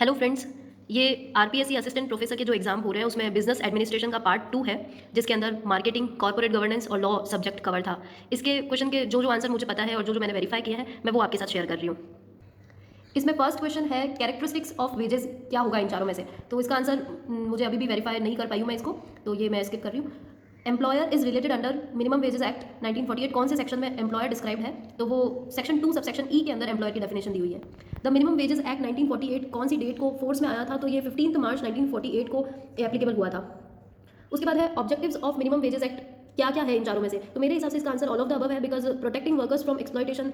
Hello friends, ये RPSC assistant professor के जो एग्ज़ाम हो रहे हैं उसमें बिजनेस एडमिनिस्ट्रेशन का पार्ट 2 है, जिसके अंदर मार्केटिंग, कॉर्पोरेट गवर्नेंस और लॉ सब्जेक्ट कवर था। इसके क्वेश्चन के जो आंसर मुझे पता है और जो मैंने वेरीफाई किया है, मैं वो आपके साथ शेयर कर रही हूँ। इसमें फर्स्ट क्वेश्चन है कैरेक्टरिस्टिक्स ऑफ वेजेस क्या होगा इन चारों में से। तो इसका आंसर मुझे अभी भी वेरीफाई नहीं कर पाई हूँ मैं इसको, तो ये मैं स्किप कर रही हूँ। Employer is related under minimum wages act 1948 कौन से सेक्शन में एम्प्लॉयर डिस्क्राइब्ड है? तो वो सेक्शन 2 सबसेक्शन ई के अंदर एम्प्लॉयर की डेफिनेशन दी हुई है। द मिनिमम वेजेस एक्ट 1948 कौन सी डेट को फोर्स में आया था? तो ये 15 मार्च 1948 को एप्लीकेबल हुआ था। उसके बाद है objectives of minimum wages act क्या क्या है इन चारों में से। तो मेरे हिसाब से इसका answer all of the above है, because protecting workers from exploitation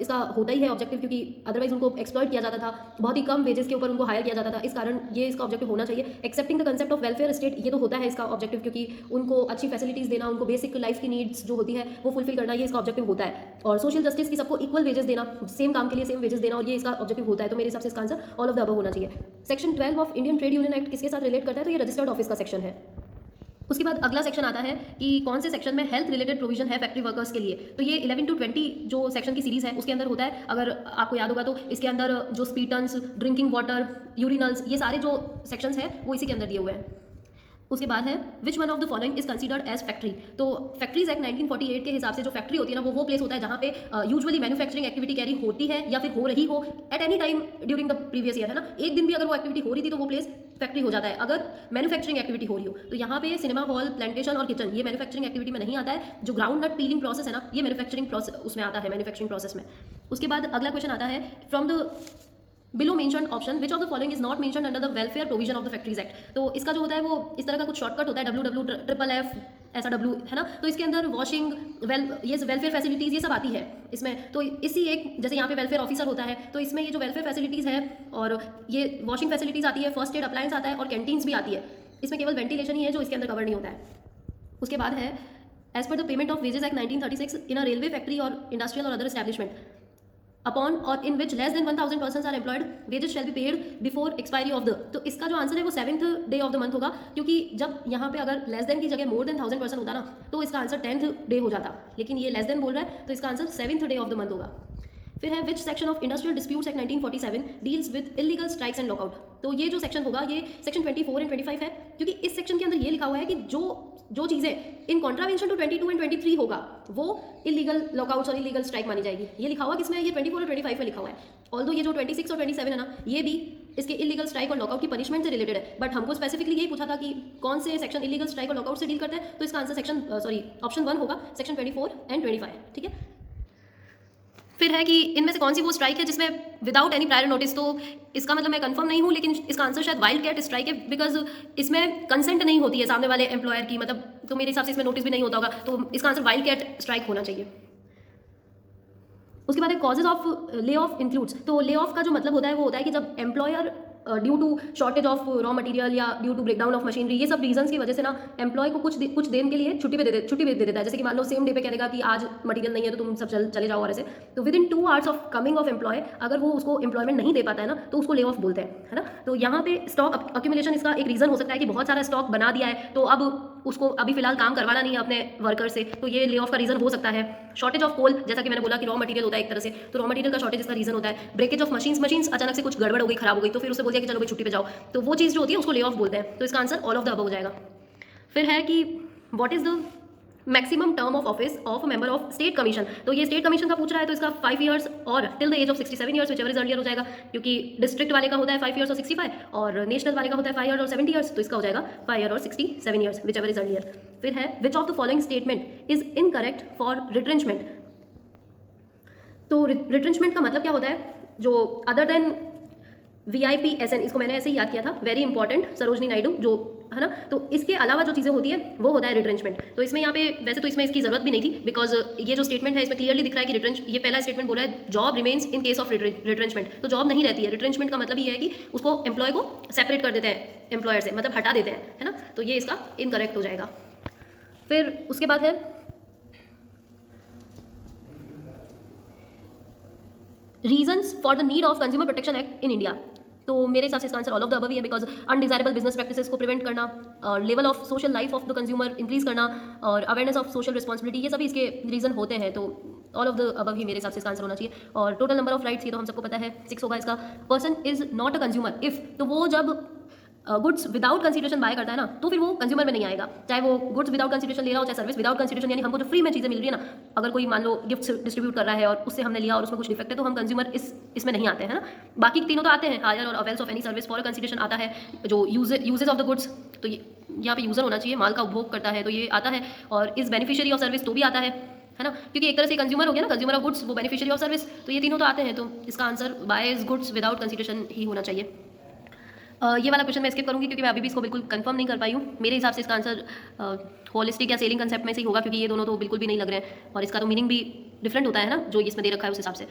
इसका होता ही है ऑब्जेक्टिव, क्योंकि अदरवाइज उनको एक्सप्लॉयट किया जाता था, बहुत ही कम वेजेस के ऊपर उनको हायर किया जाता था, इस कारण ये इसका ऑब्जेक्टिव होना चाहिए। Accepting the concept of welfare state, ये तो होता है इसका ऑब्जेक्टिव, क्योंकि उनको अच्छी फैसिलिटीज़ देना, उनको बेसिक लाइफ की नीड्स जो होती है वो फुलफिल करना, ये इसका ऑब्जेक्टिव होता है। और सोशल जस्टिस की सबको इक्वल वेजेस देना, सेम काम के लिए सेम वेजेस देना, और ये इसका ऑब्जेक्टिव होता है। तो मेरे हिसाब से इसका answer all of the above होना चाहिए। Section 12 of Indian trade union act किसके साथ रिलेट करता है? तो ये रजिस्टर्ड ऑफिस का सेक्शन है। उसके बाद अगला सेक्शन आता है कि कौन से सेक्शन में हेल्थ रिलेटेड प्रोविजन है फैक्ट्री वर्कर्स के लिए। तो ये 11 to 20 जो सेक्शन की सीरीज़ है उसके अंदर होता है। अगर आपको याद होगा तो इसके अंदर जो स्पीटन्स, ड्रिंकिंग वाटर, यूरिनल्स, ये सारे जो सेक्शंस हैं वो इसी के अंदर दिए हुए हैं। उसके बाद है which one of the following is considered as factory. तो फैक्ट्रीज एक्ट 1948 के हिसाब से जो फैक्ट्री होती है ना, वो प्लेस होता है जहाँ पे यूजुअली मैन्युफैक्चरिंग एक्टिविटी कैरी होती है या फिर हो रही हो at any time during the previous year, है ना। एक दिन भी अगर वो एक्टिविटी हो रही थी तो वो प्लेस फैक्ट्री हो जाता है अगर मैन्युफैक्चरिंग एक्टिविटी हो रही हो। तो यहाँ पे सिनेमा हॉल, प्लांटेशन और किचन, ये मैन्युफैक्चरिंग एक्टिविटी में नहीं आता है। जो ग्राउंड नट पीलिंग प्रोसेस है ना, ये मैन्युफैक्चरिंग प्रोसेस उसमें आता है, मैन्युफैक्चरिंग प्रोसेस में। उसके बाद अगला क्वेश्चन आता है from the below mentioned option which of the following is not mentioned under the welfare provision of the factories act. तो इसका जो होता है वो इस तरह का कुछ शॉर्टकट होता है, WWFFF ऐसा W, है ना। तो इसके अंदर वॉशिंग, ये वेलफेयर फैसिलिटीज़ ये सब आती है इसमें। तो इसी एक जैसे यहाँ पे वेलफेयर ऑफिसर होता है, तो इसमें ये जो वेलफेयर फैसिलिटीज़ है और ये वॉशिंग फैसिलिटीज़ आती है, फर्स्ट एड अप्लायंस आता है और कैंटीन्स भी आती है। इसमें केवल वेंटिलेशन ही है जो इसके अंदर कवर नहीं होता है। उसके बाद है as per the payment of wages act 1936 in a railway factory or industrial or other establishment upon or in which less than 1000 person are employed wages shall be paid before expiry of the. तो इसका जो answer है वो 7th day of the month होगा, क्योंकि जब यहाँ पे अगर लेस देन की जगह मोर देन 1000 पर्सन होता ना तो इसका आंसर 10th डे हो जाता, लेकिन ये लेस देन बोल रहा है तो इसका answer 7th day of the month होगा। फिर है which section of industrial disputes act 1947 deals with illegal strikes and lockout. तो ये जो सेक्शन होगा ये सेक्शन 24 एंड 25 है, क्योंकि इस सेक्शन के अंदर ये लिखा हुआ है कि जो चीज़ें इन कॉन्ट्रावेंशन टू 22 एंड 23 होगा वो इलीगल लॉकआउट्स और इलीगल स्ट्राइक मानी जाएगी। ये लिखा हुआ किसमें? ये 24 और 25 में लिखा हुआ है। ऑल्दो ये जो 26 और 27 है ना, ये भी इसके इलीगल स्ट्राइक और लॉकआउट की पनिशमेंट से रिलेटेड है, बट हमको स्पेसिफिकली यही पूछा था कि कौन से सेक्शन इलीगल स्ट्राइक और लॉकआउट से डील करते हैं। तो इसका आंसर ऑप्शन 1 होगा, सेक्शन 24 एंड 25, ठीक है। फिर है कि इनमें से कौन सी वो स्ट्राइक है जिसमें विदाउट एनी प्रायर नोटिस। तो इसका मतलब मैं कंफर्म नहीं हूँ, लेकिन इसका आंसर शायद वाइल्ड कैट स्ट्राइक है, बिकॉज इसमें कंसेंट नहीं होती है सामने वाले एम्प्लॉयर की, मतलब तो मेरे हिसाब से इसमें नोटिस भी नहीं होता होगा, तो इसका आंसर वाइल्ड कैट स्ट्राइक होना चाहिए। उसके बाद है causes of lay off includes. तो ले ऑफ का जो मतलब होता है वो होता है कि जब employer due to shortage of raw material या due to breakdown of machinery, ये सब रीजंस की वजह से ना एम्प्लॉय को कुछ दिन के लिए छुट्टी पे दे देता है। जैसे कि मान लो सेम डे पे कह देगा कि आज मटेरियल नहीं है तो तुम सब चले जाओ, और ऐसे। तो within 2 hours of coming of employ अगर वो उसको एम्प्लॉयमेंट नहीं दे पाता है ना तो उसको ले ऑफ बोलते हैं, है ना। तो यहाँ पे स्टॉक अक्यूमुलेशन इसका एक रीजन हो सकता है कि बहुत सारा स्टॉक बना दिया है तो अब उसको अभी फिलहाल काम करवाना नहीं है अपने वर्कर से, तो ये ले ऑफ का रीजन हो सकता है। शॉर्टेज ऑफ कोल, जैसा कि मैंने बोला कि रॉ मटेरियल होता है एक तरह से, तो रॉ मटेरियल का शॉर्टेज इसका रीजन होता है। ब्रेकेज ऑफ मशीन्स अचानक से कुछ गड़बड़ हो गई, खराब हो गई, तो फिर उससे बोल दिया कि चलो भाई छुट्टी पे जाओ, तो वो चीज़ जो होती है उसको ले ऑफ बोलते हैं। तो इसका answer all of the above हो जाएगा। फिर है कि what is the maximum term of office of member of state commission. तो ये स्टेट कमीशन का पूछ रहा है, तो इसका 5 ईयर्स और till the age of 67 years, whichever is earlier हो जाएगा, क्योंकि डिस्ट्रिक्ट वाले का होता है 5 ईयर्स और 65 और नेशनल वाले का होता है 5 ईयर्स और 70 ईयर्स, तो इसका हो जाएगा 5 ईयर और 67 years, whichever is earlier. फिर है विच of the following statement is incorrect for retrenchment. तो रिट्रेंचमेंट का मतलब क्या होता है? जो अदर देन VIPSN, इसको मैंने ऐसे ही याद किया था, वेरी इंपॉर्टेंट, सरोजनी नायडू, जो है ना। तो इसके अलावा जो चीज़ें होती है वो होता है रिट्रेंचमेंट। तो इसमें यहाँ पे वैसे तो इसमें इसकी जरूरत भी नहीं थी, बिकॉज ये जो स्टेटमेंट है इसमें क्लियरली दिख रहा है कि ये पहला स्टेटमेंट बोला है job remains in case of retrenchment. तो जॉब नहीं रहती है। रिट्रेंचमेंट का मतलब ये है कि उसको एम्प्लॉय को सेपरेट कर देते हैं एम्प्लॉयर से, मतलब हटा देते हैं, है ना। तो ये इसका इनकरेक्ट हो जाएगा। फिर उसके बाद है reasons for the need of consumer protection act in India. तो मेरे हिसाब से इसका answer all of the above ही है, बिकॉज अनडिजायरेबल बिजनेस प्रैक्टिसेस को प्रिवेंट करना और level of social life of the consumer increase करना और अवेयरनेस ऑफ सोशल रिस्पॉन्सिबिलिटी, ये सभी इसके रीजन होते हैं। तो ऑल ऑफ द अबव ही मेरे हिसाब से इसका आंसर होना चाहिए। और टोटल नंबर ऑफ राइट्स ये तो हम सबको पता है 6 होगा इसका। Person is not a consumer if, तो वो जब गुड्स विदाउट कंसिडरेशन बाय करता है ना तो फिर वो कंज्यूमर में नहीं आएगा, चाहे वो गुड्स विदाउट कंसिडरेशन ले रहा हो चाहे सर्विस विदाउट कंसिडरेशन, यानी हमको जो फ्री में चीज़ें मिल रही है ना, अगर कोई मान लो गिफ्ट डिस्ट्रीब्यूट कर रहा है और उससे हमने लिया और उसमें कुछ डिफेक्ट है तो हम कंज्यूमर इसमें नहीं आते हैं ना। बाकी तीनों तो आते हैं, हायर और avails of any service for consideration आता है, जो यूजेज ऑफ द गुड्स, तो ये यहाँ पे यूज़र होना चाहिए, माल का उपभोग करता है तो ये आता है, और इस बेनिफिशियरी ऑफ सर्विस तो भी आता है ना, क्योंकि एक तरह से कंज्यूमर हो गया ना, कंज्यूमर ऑफ गुड्स वो बेनिफिशियरी ऑफ सर्विस, तो ये तीनों तो आते हैं, तो इसका answer buys goods without consideration ही होना चाहिए। ये वाला क्वेश्चन मैं स्किप करूंगी क्योंकि मैं अभी भी इसको बिल्कुल कंफर्म नहीं कर पाई हूँ। मेरे हिसाब से इसका आंसर होलिस्टिक या सेलिंग कंसेप्ट में से ही होगा, क्योंकि ये दोनों तो बिल्कुल भी नहीं लग रहे हैं और इसका तो मीनिंग भी डिफरेंट होता है ना जो इसमें दे रखा है उस हिसाब से।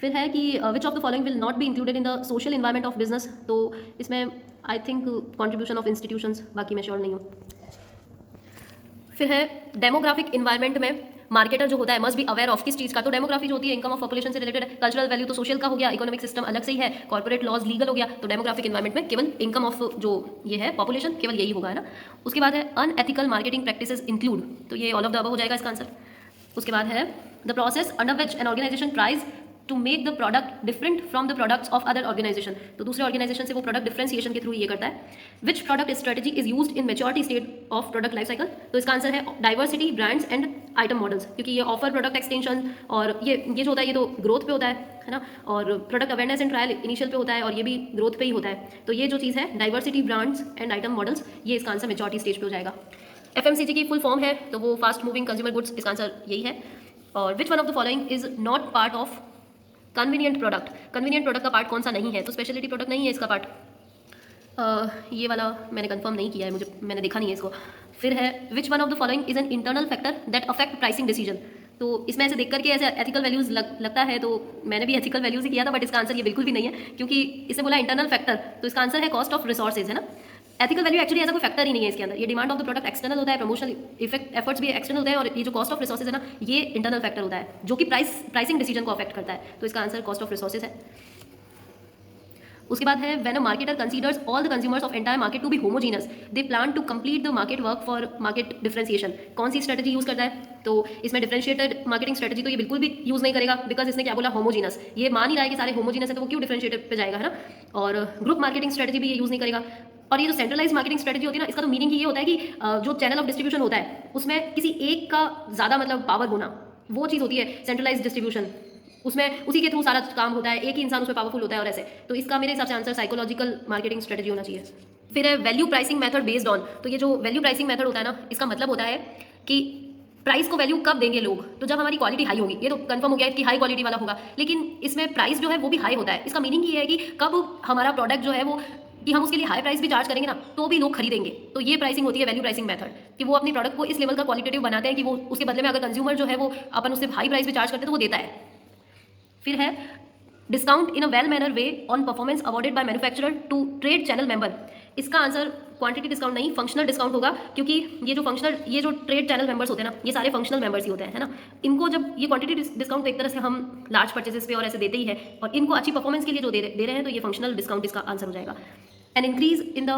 फिर है कि विच of the following will not be included in the social environment of business, तो इसमें I think contribution of institutions, बाकी मैं श्योर नहीं हूँ। फिर है डेमोग्राफिक इन्वायरमेंट में मार्केटर जो होता है मस्ट बी अवेयर ऑफ किस चीज़ का, तो डेमोग्राफी जो होती है इनकम ऑफ पॉपुलेशन से रिलेटेड है, कल्चरल वैल्यू तो सोशल का हो गया, इकोनॉमिक सिस्टम अलग से ही है, कॉर्पोरेट लॉज लीगल हो गया, तो डेमोग्राफिक इन्वायरमेंट में केवल इनकम ऑफ जो ये है पॉपुलेशन केवल यही होगा, है ना। उसके बाद है अनएथिकल मार्केटिंग प्रैक्टिसेस इंक्लूड, तो ये ऑल ऑफ द अबव हो जाएगा इसका आंसर। उसके बाद है the process under which an organization tries to make the product different from the products of other organization, तो दूसरे ऑर्गेनाइजेशन से वो प्रोडक्ट डिफरेंशिएशन के थ्रू ये करता है। Which product strategy is used in maturity state of product life cycle, तो इसका आंसर है diversity, brands and item models, क्योंकि ये ऑफर प्रोडक्ट एक्सटेंशन और ये जो होता है ये तो ग्रोथ पे होता है ना, और product awareness and trial initial पे होता है और ये भी ग्रोथ पे ही होता है, तो ये जो चीज़ है diversity, brands and item models, ये इसका आंसर मेच्योरिटी स्टेज पे हो जाएगा। FMCG की फुल फॉर्म है तो वो फास्ट मूविंग कंज्यूमर गुड्स, इसका आंसर यही है। और विच one of the following is not part of convenient product, convenient product का पार्ट कौन सा नहीं है, तो स्पेशलिटी प्रोडक्ट नहीं है इसका पार्ट, ये वाला मैंने कंफर्म नहीं किया है, मैंने देखा नहीं है इसको। फिर है which one of the following is an internal factor that affect pricing decision, तो इसमें ऐसे देख करके ऐसे एथिकल वैल्यूज़ लगता है, तो मैंने भी एथिकल वैल्यूज़ ही किया था, बट इसका आंसर ये बिल्कुल भी नहीं है, क्योंकि इसने बोला इंटरनल फैक्टर, तो इसका आंसर है कॉस्ट ऑफ रिसोर्सेज, है ना। एथिकल वैल्यू एक्चुअली ऐसा कोई फैक्टर ही नहीं है इसके अंदर, ये demand of the product external होता है, प्रमोशनल एफर्ट्स भी एक्सटर्नल होते हैं, और ये जो कॉस्ट ऑफ रिसोर्सेज है ना ये इंटरनल फैक्टर होता है जो कि प्राइसिंग डिसीजन को अफेक्ट करता है, तो इसका आंसर कॉस्ट ऑफ रिसोर्सेज है। उसके बाद है when a marketer considers all the consumers of entire market to be homogeneous they plan to complete the market work for market differentiation, कौन सी स्ट्रेटजी यूज करता है, तो इसमें डिफरेंशिएटेड मार्केटिंग स्ट्रेटजी तो ये बिल्कुल भी यूज नहीं करेगा, बिकॉज इसने क्या बोला होमोजीनस, ये मान ही रहा है कि सारे होमोजीनस है तो वो क्यों डिफरेंशिएटेड पे जाएगा, है ना। और ग्रुप मार्केटिंग स्ट्रेटजी भी ये यूज नहीं करेगा। और ये जो सेंट्रलाइज मार्केटिंग स्ट्रेटजी होती है ना, इसका तो मीनिंग ही ये होता है कि जो चैनल ऑफ डिस्ट्रीब्यूशन होता है उसमें किसी एक का ज़्यादा मतलब पावर होना, वो चीज़ होती है सेंट्रलाइज डिस्ट्रीब्यूशन, उसमें उसी के थ्रू सारा काम होता है, एक ही इंसान उसमें पावरफुल होता है और ऐसे, तो इसका मेरे हिसाब से आंसर साइकोलॉजिकल मार्केटिंग स्ट्रेटजी होना चाहिए। फिर है value pricing method based on, तो ये जो वैल्यू प्राइसिंग मेथड होता है ना, इसका मतलब होता है कि प्राइस को वैल्यू कब देंगे लोग, तो जब हमारी क्वालिटी हाई होगी, ये तो कंफर्म हो गया कि हाई क्वालिटी वाला होगा, लेकिन इसमें प्राइस जो है वो भी हाई होता है, इसका मीनिंग ये है कि कब हमारा प्रोडक्ट जो है वो कि हम उसके लिए हाई प्राइस भी चार्ज करेंगे ना तो भी लोग खरीदेंगे, तो ये प्राइसिंग होती है वैल्यू प्राइसिंग मेथड, कि वो अपने प्रोडक्ट को इस लेवल का क्वालिटेटिव बनाते हैं कि वो उसके बदले में अगर कंज्यूमर जो है वो अपन उससे हाई प्राइस भी चार्ज करते हैं तो वो देता है। फिर है discount in a well manner way on performance awarded by manufacturer to trade channel member, इसका आंसर क्वांटिटी डिस्काउंट नहीं फंक्शनल डिस्काउंट होगा, क्योंकि ये जो ट्रेड चैनल मेंबर्स होते हैं ना ये सारे फंक्शनल मेंबर्स ही होते हैं, है ना। इनको जब ये क्वांटिटी डिस्काउंट तो एक तरह से हम लार्ज परचेजेस पे और ऐसे देते ही है, और इनको अच्छी परफॉर्मेंस के लिए जो दे रहे हैं तो ये फंक्शनल डिस्काउंट इसका आंसर हो जाएगा। An increase in the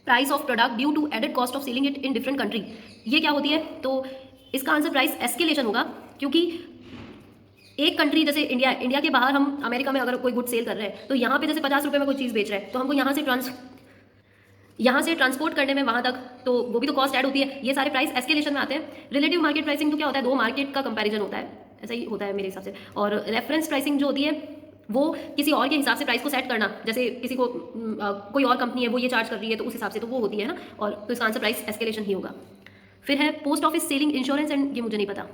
price of product due to added cost of selling it in different country, ये क्या होती है, तो इसका आंसर प्राइस एस्केलेशन होगा, क्योंकि एक कंट्री जैसे इंडिया के बाहर हम अमेरिका में अगर कोई गुड सेल कर रहे हैं तो यहाँ पे जैसे 50 रुपये में कोई चीज़ बेच रहे हैं तो हमको यहाँ से ट्रांसपोर्ट करने में वहाँ तक तो वो भी तो कॉस्ट ऐड होती है, ये सारे प्राइस एस्केलेशन में आते हैं। रिलेटिव मार्केट प्राइसिंग तो क्या होता है, दो मार्केट का कंपैरिजन होता है, ऐसा ही होता है मेरे हिसाब से। और रेफरेंस प्राइसिंग जो होती है वो किसी और के हिसाब से प्राइस को सेट करना, जैसे किसी को कोई और कंपनी है वो ये चार्ज कर रही है तो उस हिसाब से तो वो होती है ना, और तो इसका आंसर प्राइस एस्केलेशन ही होगा। फिर है post office selling insurance and, ये मुझे नहीं पता।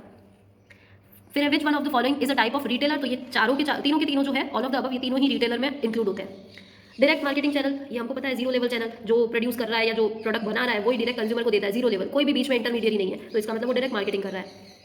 फिर है which one of the following is a type of retailer, तो ये तीनों के तीनों जो है ऑल ऑफ द अबव ये तीनों ही रिटेलर में इंक्लूड होते हैं। डायरेक्ट मार्केटिंग चैनल, ये हमको पता है जीरो लेवल चैनल, जो प्रोड्यूस कर रहा है या जो प्रोडक्ट बना रहा है वही डायरेक्ट कंज्यूमर को देता है, जीरो लेवल, कोई भी बीच में इंटरमीडिएट नहीं है, तो इसका मतलब वो डायरेक्ट मार्केटिंग कर रहा है।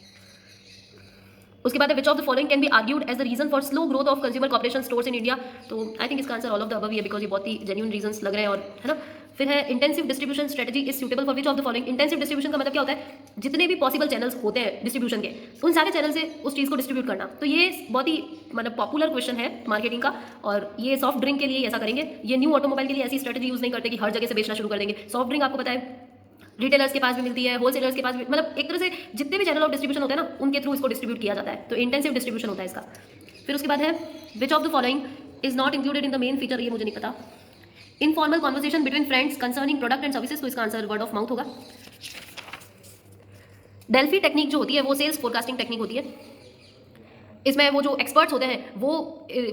उसके बाद which of the following can be argued as the reason for slow growth of consumer corporation stores in India, तो आई थिंक इसका answer all of the above ही है, बिकॉज ये बहुत ही जेन्युइन रीजंस लग रहे हैं, और है ना। फिर है intensive distribution strategy is suitable for which of the following, intensive distribution का मतलब क्या होता है, जितने भी पॉसिबल चैनल्स होते हैं डिस्ट्रीब्यूशन के उन सारे चैनल से उस चीज़ को डिस्ट्रीब्यूट करना, तो ये बहुत ही मतलब पॉपुलर क्वेश्चन है मार्केटिंग का, और ये सॉफ्ट ड्रिंक के लिए ऐसा करेंगे, ये न्यू ऑटोमोबाइल के लिए ऐसी स्ट्रेटजी यूज़ नहीं करते कि हर जगह से बेचना शुरू कर देंगे। सॉफ्ट ड्रिंक आपको पता है रिटेलर्स के पास भी मिलती है, होलसेलर्स के पास भी, मतलब एक तरह से जितने भी चैनल ऑफ डिस्ट्रीब्यूशन होते हैं ना उनके थ्रू इसको डिस्ट्रीब्यूट किया जाता है, तो इंटेंसिव डिस्ट्रीब्यूशन होता है इसका। फिर उसके बाद है विच of the following is not included in the main feature, ये मुझे नहीं पता। Informal conversation between friends concerning product and services, तो इसका आंसर वर्ड ऑफ माउथ होगा। डेल्फी टेक्निक जो होती है वो सेल्स फोरकास्टिंग टेक्निक होती है। इसमें वो जो एक्सपर्ट्स होते हैं वो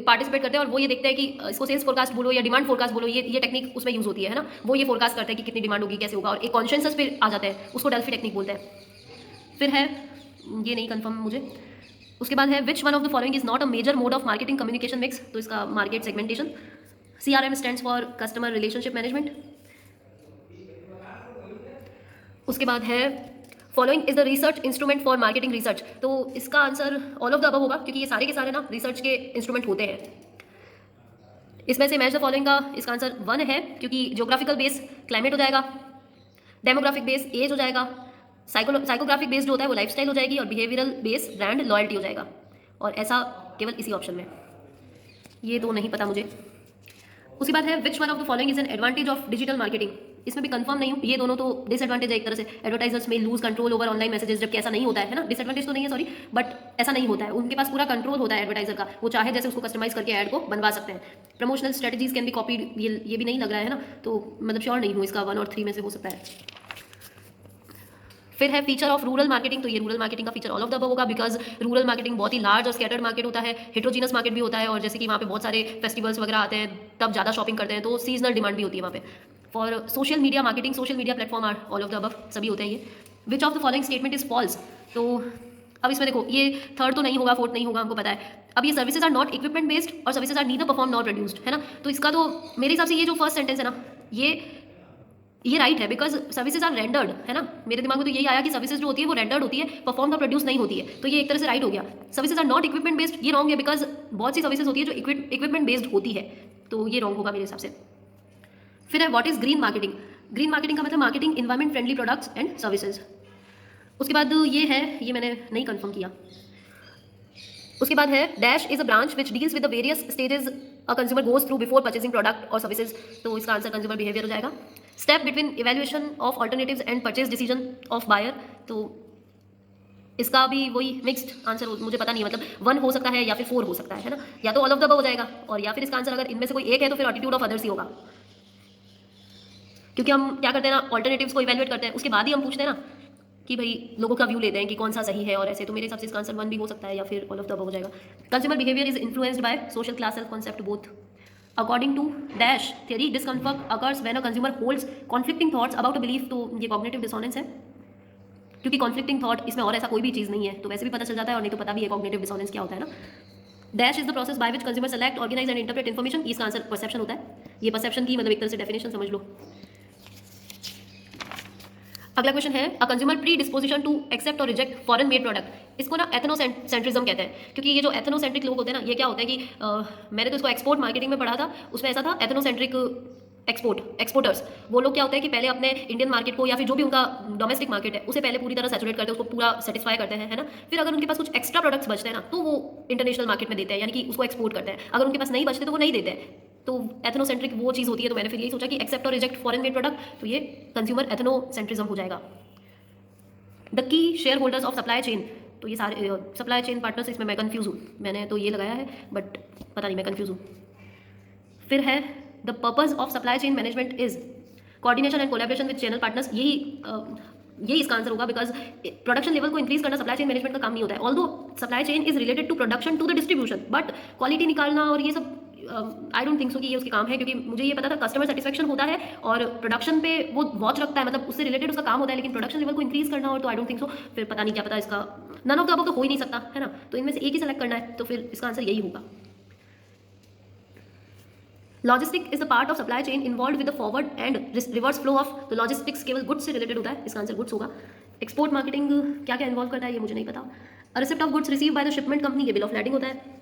पार्टिसिपेट करते हैं और वो ये देखते हैं कि इसको सेल्स फोरकास्ट बोलो या डिमांड फोरकास्ट बोलो, ये टेक्निक उसमें यूज़ होती है ना। वो ये फोरकास्ट करते हैं कि कितनी डिमांड होगी, कैसे होगा, और एक कॉन्शेंसस पे आ जाता है, उसको डेल्फी टेक्निक बोलते हैं। फिर है, ये नहीं कन्फर्म मुझे। उसके बाद है which one of the following is not a major mode of marketing communication mix, तो इसका market segmentation. CRM stands for customer relationship management. उसके बाद है following is the research instrument for marketing research, तो इसका answer all of the above होगा, क्योंकि ये सारे के सारे ना रिसर्च के इंस्ट्रूमेंट होते हैं। इसमें से मैच द फॉलोइंग का इसका आंसर 1 है, क्योंकि ज्योग्राफिकल बेस क्लाइमेट हो जाएगा, डेमोग्राफिक बेस एज हो जाएगा, साइकोग्राफिक बेस्ड होता है वो लाइफस्टाइल हो जाएगी, और बिहेवियरल बेस ब्रांड लॉयल्टी हो जाएगा। और ऐसा केवल इसी ऑप्शन में, ये तो नहीं पता मुझे। उसके बाद है which one of the following is an advantage of digital marketing, इसमें भी कंफर्म नहीं हूँ, ये दोनों तो डिसएडवांटेज है एक तरह से। एडवर्टाइजर्स में lose control over online messages, जबकि ऐसा नहीं होता है ना, डिसएडवांटेज तो नहीं है सॉरी, बट ऐसा नहीं होता है, उनके पास पूरा कंट्रोल होता है एडवर्टाइजर का, वो चाहे जैसे उसको कस्टमाइज करके ऐड को बनवा सकते हैं। Promotional strategies can be copied, ये भी नहीं लग रहा है ना, तो मतलब श्योर नहीं हूँ, इसका 1 और 3 में से हो सकता है। फिर है फीचर ऑफ रूरल मार्केटिंग, तो ये रूरल मार्केटिंग का feature all of the above होगा, बिकॉज रूरल मार्केटिंग बहुत ही लार्ज और स्कैटर्ड मार्केट होता है, हेट्रोजीनस मार्केट भी होता है, और जैसे कि वहाँ पे बहुत सारे फेस्टिवल्स वगैरह आते हैं तब ज़्यादा शॉपिंग करते हैं, तो सीजनल डिमांड भी होती है वहाँ पे। For social media marketing, social media platform are all of the above, सभी होते हैं ये। Which of the following statement is false, तो अब इसमें देखो ये थर्ड तो नहीं होगा, फोर्थ नहीं होगा, हमको पता है। अब ये services are not equipment based और services are neither perform not produced, है ना, तो इसका तो मेरे हिसाब से ये जो फर्स्ट सेंटेंस है ना, ये राइट है, बिकॉज सर्विसेज आर रेंडर्ड, है ना। मेरे दिमाग में तो यही आया कि सर्विसेज जो होती है वो रेंडर्ड होती है, परफॉर्म और प्रोड्यूस नहीं होती है, तो ये एक तरह से राइट हो गया। Services are not equipment based, ये रॉन्ग है, बिकॉज बहुत सी सर्विसेज होती है जो इक्विपमेंट बेस्ड होती है, तो ये रॉन्ग होगा मेरे हिसाब से। फिर है what is green marketing, green marketing का मतलब marketing environment friendly products and services. उसके बाद ये है, ये मैंने नहीं कंफर्म किया। उसके बाद है dash is a branch which deals with the various stages a consumer goes through before purchasing product और सर्विसेज, तो इसका आंसर कंज्यूमर बिहेवियर हो जाएगा। Step between evaluation of alternatives and purchase decision of buyer, तो इसका भी वही mixed answer, मुझे पता नहीं, मतलब 1 हो सकता है या फिर 4 हो सकता है ना, या तो ऑल ऑफ द अबव हो जाएगा, और या फिर इसका आंसर अगर इनमें से कोई एक है तो फिर एटीट्यूड ऑफ अदर्स ही होगा, क्योंकि हम क्या करते हैं ना, ऑल्टरनेटिव्स को इवेल्युएट करते हैं, उसके बाद ही हम पूछते हैं ना कि भाई लोगों का व्यू लेते हैं कि कौन सा सही है और ऐसे, तो मेरे हिसाब से इसका आंसर 1 भी हो सकता है या फिर ऑल ऑफ द अबव हो जाएगा। Consumer behaviour is influenced by social class self concept both. According to dash theory discomfort occurs when a consumer holds conflicting thoughts about a belief, तो ये कॉग्निटिव डिसोनेंस है, क्योंकि conflicting thought इसमें और ऐसा कोई भी चीज़ नहीं है, तो वैसे भी पता चल जाता है, और नहीं तो पता भी है कॉग्निटिव डिसोनेंस क्या होता है ना। Dash is the process by which consumer select organise and interpret information, इसका आंसर परसेप्शन होता है, ये परसेप्शन की मतलब एक तरह से डेफिनेशन समझ लो। अगला क्वेश्चन है a consumer predisposition to accept और रिजेक्ट फॉरेन मेड प्रोडक्ट, इसको ना एथनोसेंट्रिज्म कहते हैं, क्योंकि ये जो एथनोसेंट्रिक लोग होते हैं ना, ये क्या होता है कि मैंने तो इसको एक्सपोर्ट मार्केटिंग में पढ़ा था, उसमें ऐसा था एथनोसेंट्रिक एक्सपोर्टर्स, वो लोग क्या होते हैं कि पहले अपने इंडियन मार्केट को या फिर जो भी उनका डोमेस्टिक मार्केट है उसे पहले पूरी तरह सैचुरेट करते हैं, उसको पूरा सेटिस्फाई करते हैं, है ना। फिर अगर उनके पास कुछ एक्स्ट्रा प्रोडक्ट्स बचते हैं ना, तो वो इंटरनेशनल मार्केट में देते हैं, यानी कि उसको एक्सपोर्ट करते हैं। अगर उनके पास नहीं बचते तो वो नहीं देते हैं, तो एथनोसेंट्रिक वो चीज़ होती है। तो मैंने फिर यही सोचा कि एक्सेप्ट और रिजेक्ट फॉरेन मेड प्रोडक्ट, तो ये कंज्यूमर एथनोसेंट्रिज्म हो जाएगा। The key share holders of supply chain, तो ये सारे सप्लाई चेन पार्टनर्स, इसमें मैं कंफ्यूज हूँ, मैंने तो ये लगाया है बट पता नहीं, मैं कंफ्यूज हूँ। फिर है the purpose of supply chain management is coordination and collaboration with channel partners, यही इसका आंसर होगा, बिकॉज प्रोडक्शन लेवल को इंक्रीज करना सप्लाई चेन मैनेजमेंट का काम नहीं होता है। Although supply chain is related to production to the distribution, but quality निकालना और ये सब आई डोंट थिंक सो कि ये उसके काम है, क्योंकि मुझे ये पता था कस्टमर सेटिस्फेक्शन होता है और प्रोडक्शन पे वो वॉच रखता है, मतलब उससे रिलेटेड उसका काम होता है, लेकिन प्रोडक्शन लेवल को इंक्रीज करना और तो आई डोंट थिंक सो। फिर पता नहीं क्या पता, इसका नन ऑफ द अबव तो हो ही नहीं सकता, है ना, तो इनमें से एक ही सेलेक्ट करना है, तो फिर इसका आंसर यही होगा। Logistic is the part of supply chain involve with the forward and reverse flow of, तो लॉजिस्टिक्स केवल गुड्स से रिलेटेड होता है, इसका आंसर गुड्स होगा। एक्सपोर्ट मार्केटिंग क्या क्या इन्वॉल्व करता है ये मुझे नहीं पता। Receipt of goods receive by the shipment company, ये बिल ऑफ लैडिंग होता है।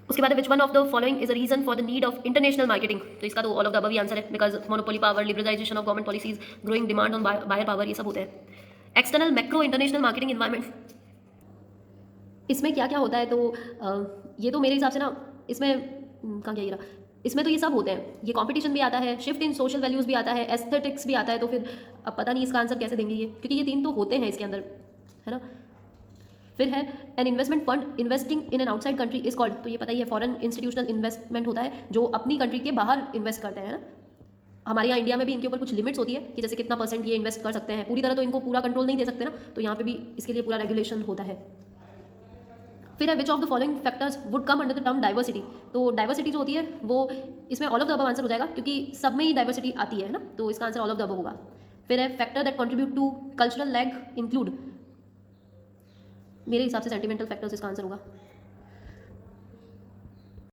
उसके बाद which one of the following is a reason for the need of international marketing, तो इसका तो ऑल ऑफ द अबव ही आंसर है, because monopoly power, liberalisation of government policies, growing demand on buyer power, ये सब होते हैं। External macro international marketing environment, इसमें क्या क्या होता है, तो ये तो मेरे हिसाब से ना, इसमें कहाँ क्या रहा, इसमें तो ये सब होते हैं, ये कंपटीशन भी आता है, शिफ्ट इन सोशल वैल्यूज़ भी आता है, एस्थेटिक्स भी आता है। तो फिर अब पता नहीं इसका आंसर कैसे देंगे ये, क्योंकि ये 3 तो होते हैं इसके अंदर, है ना। फिर है an investment fund investing in an outside country is called, तो ये पता ही है, फॉरेन इंस्टीट्यूशनल इन्वेस्टमेंट होता है जो अपनी कंट्री के बाहर इन्वेस्ट करते हैं, है ना। हमारे यहाँ इंडिया में भी इनके ऊपर कुछ लिमिट्स होती है कि जैसे कितना % ये इन्वेस्ट कर सकते हैं, पूरी तरह तो इनको पूरा कंट्रोल नहीं दे सकते ना, तो यहाँ पे भी इसके लिए पूरा रेगुलेशन होता है। फिर है विच of the following factors would come under the term diversity, तो डाइवर्सिटी जो होती है वो इसमें all of the above answer हो जाएगा, क्योंकि सब में ही डाइवर्सिटी आती है ना, तो इसका answer all of the above होगा। फिर है factor that contribute to cultural lag include, मेरे हिसाब से सेंटिमेंटल फैक्टर्स इसका आंसर होगा।